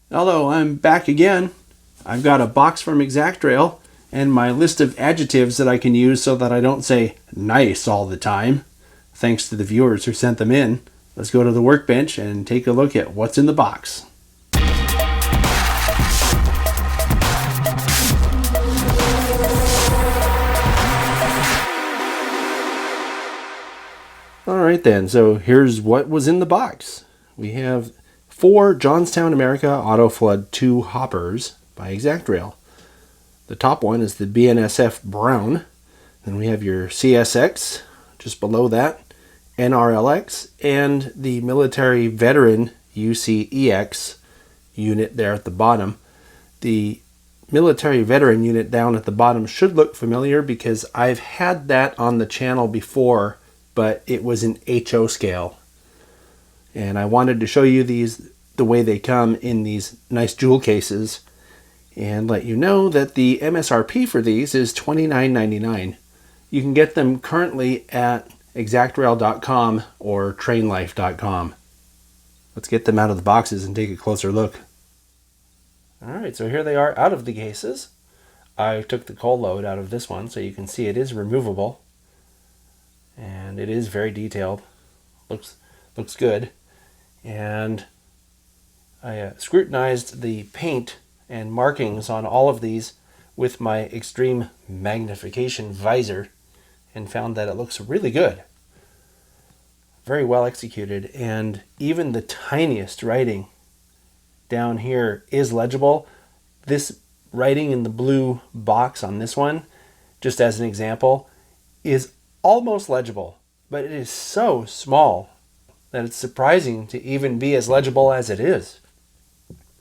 Hello, I'm back again. I've got a box from ExactRail and my list of adjectives that I can use so that I don't say nice all the time. Thanks to the viewers who sent them in. Let's go to the workbench and take a look at what's in the box. Alright then, so here's what was in the box. We have 4 Johnstown, America Autoflood II hoppers by ExactRail. The top one is the BNSF Brown. Then we have your CSX, just below that, NRLX, and the Military Veteran UCEX unit there at the bottom. The Military Veteran unit down at the bottom should look familiar because I've had that on the channel before, but it was in HO scale. And I wanted to show you these the way they come in these nice jewel cases and let you know that the MSRP for these is $29.99. You can get them currently at ExactRail.com or TrainLife.com. Let's get them out of the boxes and take a closer look. Alright, so here they are out of the cases. I took the coal load out of this one so you can see it is removable. And it is very detailed. Looks good. And I scrutinized the paint and markings on all of these with my extreme magnification visor and found that it looks really good. Very well executed, and even the tiniest writing down here is legible. This writing in the blue box on this one, just as an example, is almost legible, but it is so small that it's surprising to even be as legible as it is.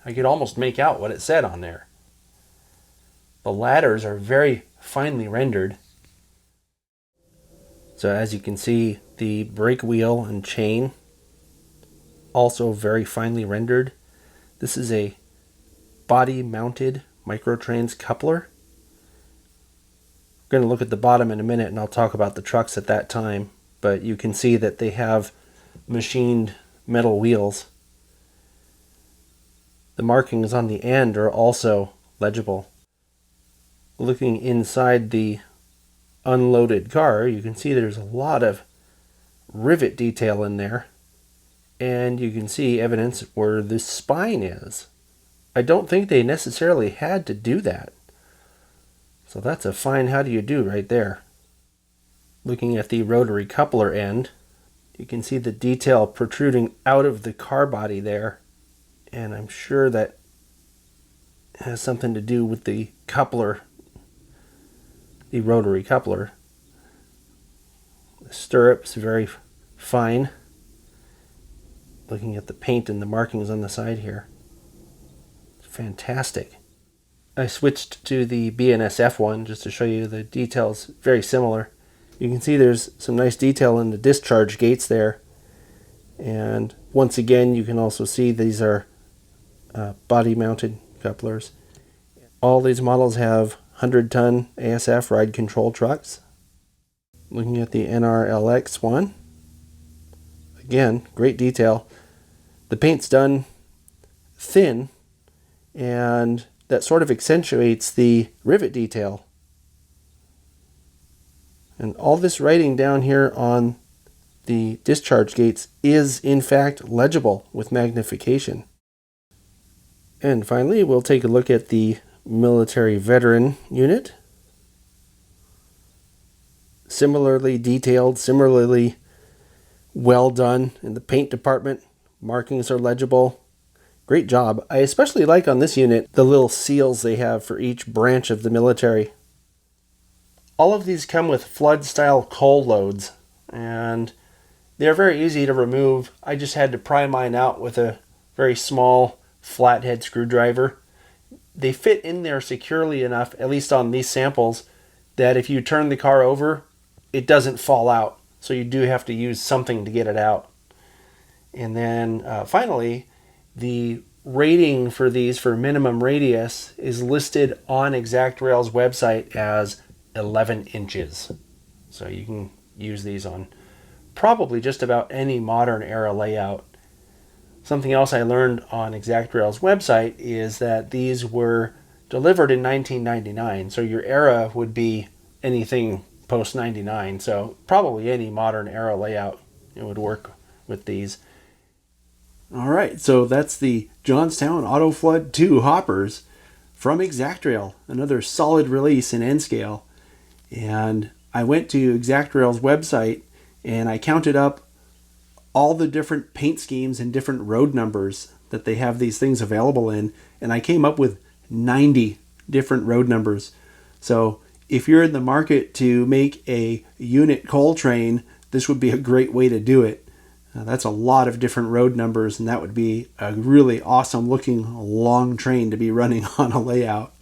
I could almost make out what it said on there. The ladders are very finely rendered. So as you can see, the brake wheel and chain also very finely rendered. This is a body-mounted microtrans coupler. We're going to look at the bottom in a minute and I'll talk about the trucks at that time, but you can see that they have machined metal wheels. The markings on the end are also legible. Looking inside the unloaded car, you can see there's a lot of rivet detail in there, and you can see evidence where the spine is. I don't think they necessarily had to do that. So that's a fine how do you do right there. Looking at the rotary coupler end, you can see the detail protruding out of the car body there, and I'm sure that has something to do with the coupler, the rotary coupler. The stirrups very fine. Looking at the paint and the markings on the side here. Fantastic. I switched to the BNSF one just to show you the details very similar. You can see there's some nice detail in the discharge gates there. And once again, you can also see these are body-mounted couplers. All these models have 100-ton ASF ride control trucks. Looking at the NRLX one. Again, great detail. The paint's done thin, and that sort of accentuates the rivet detail. And all this writing down here on the discharge gates is in fact legible with magnification. And finally, we'll take a look at the military veteran unit. Similarly detailed, similarly well done in the paint department. Markings are legible. Great job. I especially like on this unit the little seals they have for each branch of the military. All of these come with flood style coal loads, and they're very easy to remove. I just had to pry mine out with a very small flathead screwdriver. They fit in there securely enough, at least on these samples, that if you turn the car over, it doesn't fall out. So you do have to use something to get it out. And then finally, the rating for these for minimum radius is listed on ExactRail's website as 11 inches. So you can use these on probably just about any modern era layout. Something else I learned on ExactRail's website is that these were delivered in 1999, so your era would be anything post 99, so probably any modern era layout it would work with these. All right, so that's the Johnstown Autoflood II hoppers from ExactRail, another solid release in N scale. And I went to ExactRail's website and I counted up all the different paint schemes and different road numbers that they have these things available in, and I came up with 90 different road numbers. So if you're in the market to make a unit coal train, this would be a great way to do it. That's a lot of different road numbers, and that would be a really awesome looking long train to be running on a layout.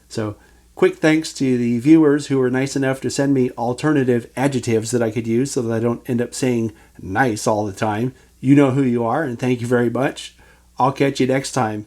So quick thanks to the viewers who were nice enough to send me alternative adjectives that I could use so that I don't end up saying nice all the time. You know who you are, and thank you very much. I'll catch you next time.